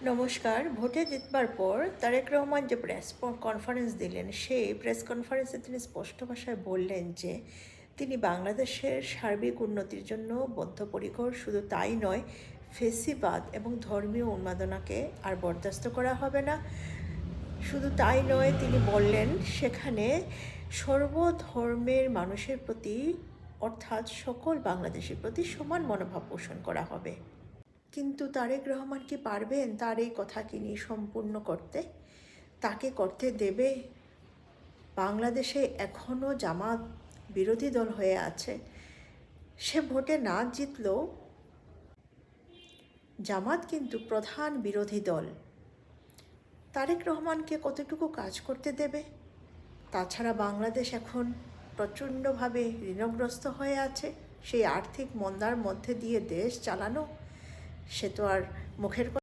নমস্কার। ভোটে জিতবার পর তারেক রহমান যে প্রেস কনফারেন্স দিলেন, সেই প্রেস কনফারেন্সে তিনি স্পষ্ট ভাষায় বললেন যে তিনি বাংলাদেশের সার্বিক উন্নতির জন্য বদ্ধপরিকর। শুধু তাই নয়, ফেসিবাদ এবং ধর্মীয় উন্মাদনাকে আর বরদাস্ত করা হবে না। শুধু তাই নয়, তিনি বললেন সেখানে সর্বধর্মের মানুষের প্রতি, অর্থাৎ সকল বাংলাদেশের প্রতি সমান মনোভাব পোষণ করা হবে। কিন্তু তারেক রহমান কি পারবেন তার এই কথা তিনি সম্পূর্ণ করতে? তাকে করতে দেবে? বাংলাদেশে এখনও জামাত বিরোধী দল হয়ে আছে। সে ভোটে না জিতলেও জামাত কিন্তু প্রধান বিরোধী দল। তারেক রহমানকে কতটুকু কাজ করতে দেবে? তাছাড়া বাংলাদেশ এখন প্রচণ্ডভাবে ঋণগ্রস্ত হয়ে আছে। সেই আর্থিক মন্দার মধ্যে দিয়ে দেশ চালানো, সে তো আর মুখের